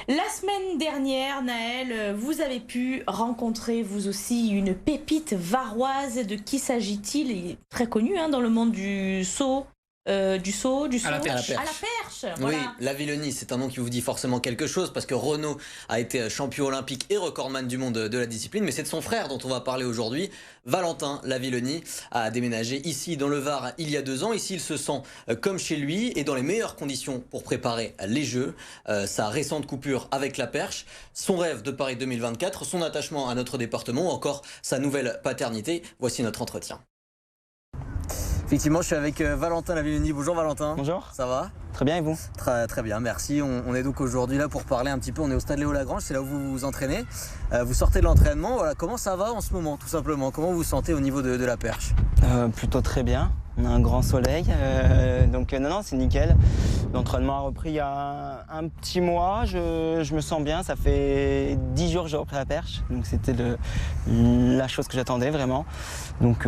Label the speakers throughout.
Speaker 1: La semaine dernière, Naël, vous avez pu rencontrer vous aussi une pépite varoise. De qui s'agit-il? Il est très connu dans le monde du saut. Du saut
Speaker 2: À la perche.
Speaker 1: à la perche.
Speaker 3: Oui,
Speaker 1: Voilà.
Speaker 3: Lavillenie, c'est un nom qui vous dit forcément quelque chose parce que Renaud a été champion olympique et recordman du monde de la discipline, mais c'est de son frère dont on va parler aujourd'hui. Valentin Lavillenie a déménagé ici dans le Var il y a 2 ans. Ici, il se sent comme chez lui et dans les meilleures conditions pour préparer les Jeux. Sa récente coupure avec la perche, son rêve de Paris 2024, son attachement à notre département ou encore sa nouvelle paternité. Voici notre entretien. Effectivement, je suis avec Valentin Lavillenie. Bonjour Valentin.
Speaker 4: Bonjour.
Speaker 3: Ça va?
Speaker 4: Très bien, et vous?
Speaker 3: Très bien, merci. On est donc aujourd'hui là pour parler un petit peu. On est au stade Léo Lagrange, c'est là où vous vous entraînez. Vous sortez de l'entraînement. Voilà, comment ça va en ce moment, tout simplement? Comment vous vous sentez au niveau de la perche?
Speaker 4: Plutôt très bien. On a un grand soleil, donc non, c'est nickel. L'entraînement a repris il y a un petit mois. Je me sens bien. Ça fait 10 jours que j'ai repris la perche, donc c'était la chose que j'attendais vraiment. Donc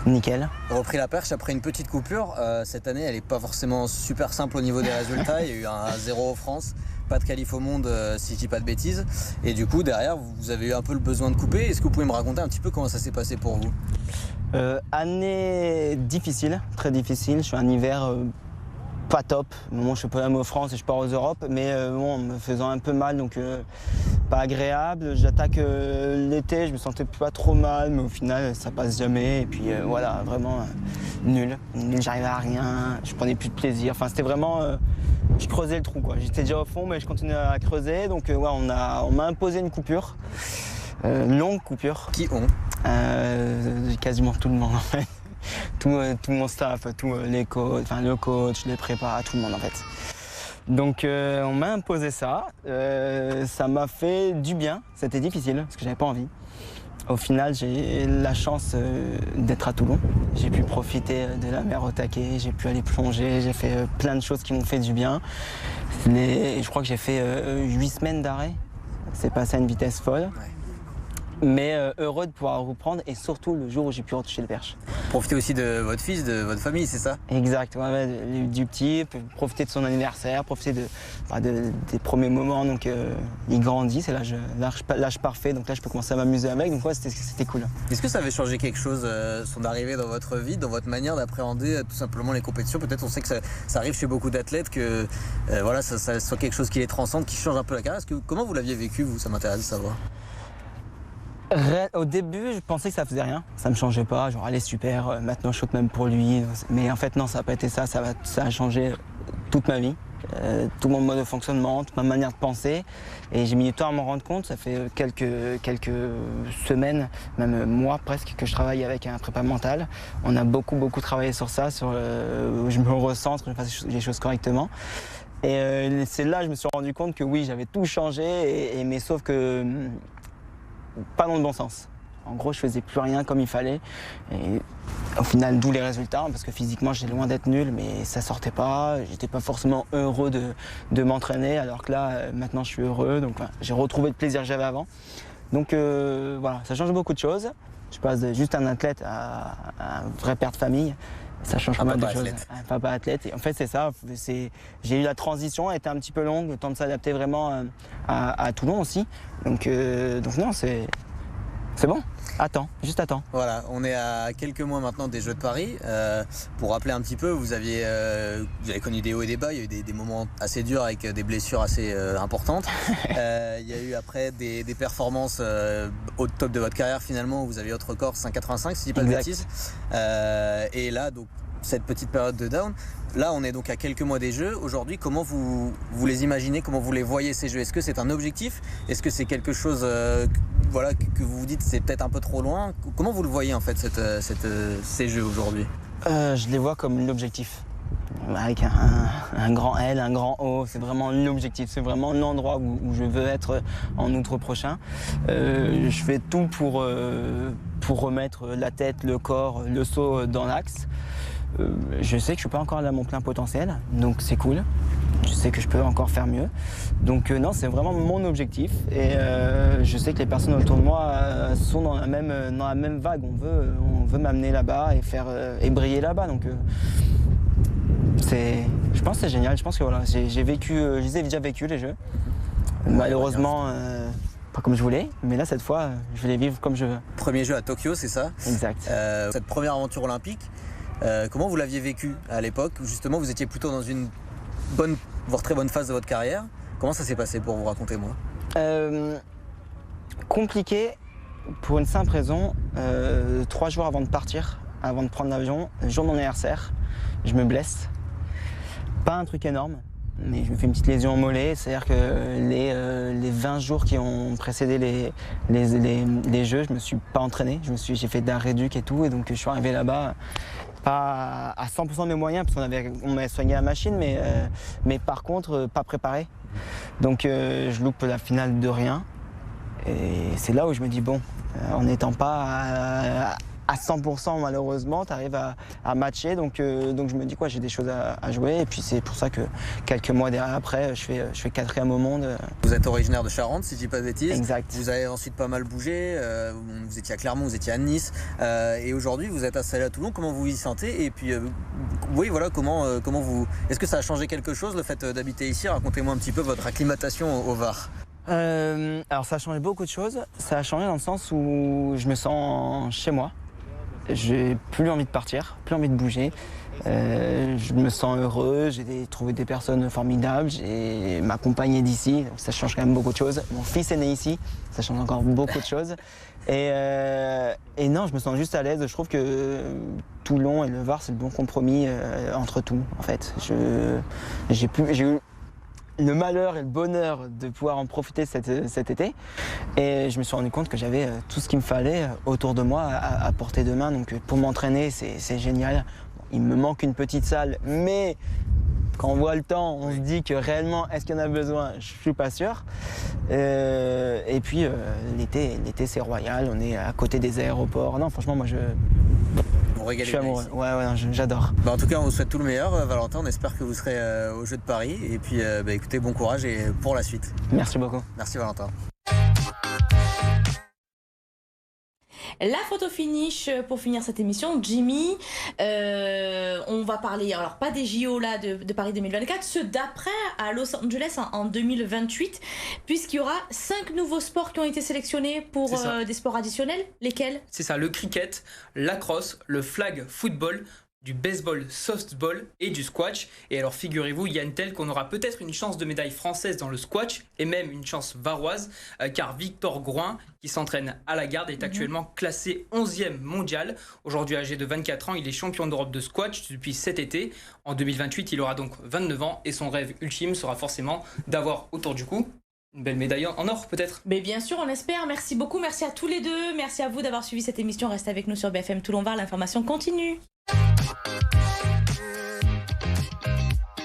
Speaker 4: nickel.
Speaker 3: Repris la perche après une petite coupure. Cette année, elle n'est pas forcément super simple au niveau des résultats. Il y a eu un 0 en France, pas de qualif au monde si je dis pas de bêtises. Et du coup, derrière, vous avez eu un peu le besoin de couper. Est-ce que vous pouvez me raconter un petit peu comment ça s'est passé pour vous?
Speaker 4: Année difficile, très difficile. Je suis un hiver pas top. Bon, je suis pas en France et je pars aux Europes, mais bon, en me faisant un peu mal, donc pas agréable. J'attaque l'été, je me sentais pas trop mal, mais au final ça passe jamais. Et puis voilà, vraiment nul. J'arrivais à rien, je prenais plus de plaisir. Enfin, c'était vraiment, je creusais le trou, quoi. J'étais déjà au fond, mais je continuais à creuser. Donc ouais, on m'a imposé une coupure, une longue coupure.
Speaker 3: Qui ont?
Speaker 4: Quasiment tout le monde en fait. Tout mon staff, les coachs, enfin le coach, les prépas, tout le monde en fait. Donc on m'a imposé ça, ça m'a fait du bien, c'était difficile parce que j'avais pas envie. Au final, j'ai la chance d'être à Toulon. J'ai pu profiter de la mer au taquet, j'ai pu aller plonger, j'ai fait plein de choses qui m'ont fait du bien. Je crois que j'ai fait 8 semaines d'arrêt, c'est passé à une vitesse folle.
Speaker 3: Ouais.
Speaker 4: Mais heureux de pouvoir reprendre et surtout le jour où j'ai pu retoucher le perche.
Speaker 3: Profitez aussi de votre fils, de votre famille, c'est ça?
Speaker 4: Exact, ouais, du petit, profiter de son anniversaire, profiter des premiers moments. Donc il grandit, c'est l'âge parfait, donc là je peux commencer à m'amuser avec, donc ouais, c'était cool.
Speaker 3: Est-ce que ça avait changé quelque chose, son arrivée dans votre vie, dans votre manière d'appréhender tout simplement les compétitions? Peut-être on sait que ça arrive chez beaucoup d'athlètes, que voilà, ça soit quelque chose qui les transcende, qui change un peu la carrière. Comment vous l'aviez vécu, vous? Ça m'intéresse de savoir.
Speaker 4: Au début, je pensais que ça faisait rien, ça me changeait pas, genre allez super, maintenant je saute même pour lui. Mais en fait non, ça n'a pas été ça, ça a changé toute ma vie, tout mon mode de fonctionnement, toute ma manière de penser. Et j'ai mis du temps à m'en rendre compte, ça fait quelques semaines, même mois presque, que je travaille avec un prépa mental. On a beaucoup travaillé sur ça, où je me recentre, que je fasse les choses correctement. Et c'est là que je me suis rendu compte que oui, j'avais tout changé, mais sauf que pas dans le bon sens. En gros, je faisais plus rien comme il fallait. Et au final, d'où les résultats, parce que physiquement, j'étais loin d'être nul, mais ça sortait pas. J'étais pas forcément heureux de m'entraîner, alors que là, maintenant, je suis heureux. Donc, voilà, j'ai retrouvé le plaisir que j'avais avant. Donc, voilà, ça change beaucoup de choses. Je passe de juste un athlète à un vrai père de famille. Ça change pas mal de choses. Un papa athlète. Et en fait, c'est ça. J'ai eu la transition, elle était un petit peu longue, le temps de s'adapter vraiment à Toulon aussi. Donc non, c'est bon. Attends, juste attends.
Speaker 3: Voilà, on est à quelques mois maintenant des Jeux de Paris. Pour rappeler un petit peu, vous avez connu des hauts et des bas, il y a eu des moments assez durs avec des blessures assez importantes. Il y a eu après des performances au top de votre carrière finalement, où vous avez votre record 5,85 si je dis pas de bêtises. Et là, donc, cette petite période de down. Là, on est donc à quelques mois des Jeux. Aujourd'hui, comment vous les imaginez? Comment vous les voyez, ces Jeux? Est-ce que c'est un objectif? Est-ce que c'est quelque chose voilà, que vous vous dites c'est peut-être un peu trop loin? Comment vous le voyez en fait, ces Jeux aujourd'hui?
Speaker 4: Je les vois comme l'objectif. Avec un grand L, un grand O, c'est vraiment l'objectif, c'est vraiment l'endroit où je veux être en août prochain. Je fais tout pour remettre la tête, le corps, le saut dans l'axe. Je sais que je ne suis pas encore à mon plein potentiel, donc c'est cool. Je sais que je peux encore faire mieux. Donc non, c'est vraiment mon objectif. Et je sais que les personnes autour de moi sont dans la même vague. On veut m'amener là-bas et briller là-bas. Donc je pense que c'est génial. Je pense que voilà, je les ai déjà vécu les Jeux. Malheureusement, pas comme je voulais, mais là, cette fois, je vais les vivre comme je veux.
Speaker 3: Premier jeu à Tokyo, c'est ça?
Speaker 4: Exact.
Speaker 3: Cette première aventure olympique, comment vous l'aviez vécu à l'époque? Justement, vous étiez plutôt dans une bonne, voire très bonne phase de votre carrière. Comment ça s'est passé pour vous? Racontez-moi.
Speaker 4: Compliqué pour une simple raison. 3 jours avant de partir, avant de prendre l'avion, le jour de mon anniversaire, je me blesse. Pas un truc énorme, mais je me fais une petite lésion au mollet. C'est-à-dire que les 20 jours qui ont précédé les Jeux, je me suis pas entraîné. J'ai fait de la réduc et tout, et donc je suis arrivé là-bas pas à 100% de mes moyens, parce qu'on m'avait soigné la machine, mais par contre pas préparé. Donc je loupe la finale de rien. Et c'est là où je me dis, bon, en n'étant pas à 100% malheureusement, tu arrives à matcher. Donc je me dis, quoi, j'ai des choses à jouer. Et puis c'est pour ça que quelques mois après, je fais 4e au monde.
Speaker 3: Vous êtes originaire de Charente, si je dis pas de bêtises.
Speaker 4: Exact.
Speaker 3: Vous avez ensuite pas mal bougé. Vous étiez à Clermont, vous étiez à Nice. Et aujourd'hui, vous êtes installé à Toulon. Comment vous y sentez? Et puis, oui, voilà, comment vous... Est-ce que ça a changé quelque chose, le fait d'habiter ici? Racontez-moi un petit peu votre acclimatation au Var.
Speaker 4: Alors ça a changé beaucoup de choses. Ça a changé dans le sens où je me sens chez moi. J'ai plus envie de partir, plus envie de bouger. Je me sens heureux, j'ai trouvé des personnes formidables, j'ai ma compagne est d'ici, donc ça change quand même beaucoup de choses. Mon fils est né ici, ça change encore beaucoup de choses. Et non, je me sens juste à l'aise. Je trouve que Toulon et le Var, c'est le bon compromis entre tout, en fait. J'ai eu le malheur et le bonheur de pouvoir en profiter cet été. Et je me suis rendu compte que j'avais tout ce qu'il me fallait autour de moi à portée de main. Donc pour m'entraîner, c'est génial. Il me manque une petite salle, mais quand on voit le temps, on se dit que réellement, est-ce qu'il y en a besoin? Je suis pas sûr. Et puis l'été, c'est royal. On est à côté des aéroports. Non, franchement, moi, je suis amoureux. Ouais, j'adore.
Speaker 3: En tout cas, on vous souhaite tout le meilleur, Valentin. On espère que vous serez aux Jeux de Paris. Et puis, écoutez, bon courage et pour la suite.
Speaker 4: Merci beaucoup.
Speaker 3: Merci, Valentin.
Speaker 1: La photo finish pour finir cette émission, Jimmy. On va parler, alors pas des JO là de Paris 2024, ceux d'après à Los Angeles en 2028, puisqu'il y aura 5 nouveaux sports qui ont été sélectionnés pour des sports additionnels. Lesquels?
Speaker 2: C'est ça, le cricket, la crosse, le flag football, du baseball, softball et du squash. Et alors figurez-vous, Yann Tel, qu'on aura peut-être une chance de médaille française dans le squash et même une chance varoise, car Victor Groin, qui s'entraîne à la Garde, est actuellement classé 11e mondial. Aujourd'hui âgé de 24 ans, il est champion d'Europe de squash depuis cet été. En 2028, il aura donc 29 ans et son rêve ultime sera forcément d'avoir autour du cou une belle médaille en or, peut-être.
Speaker 1: Mais bien sûr, on espère. Merci beaucoup. Merci à tous les deux. Merci à vous d'avoir suivi cette émission. Restez avec nous sur BFM Toulon Var. L'information continue.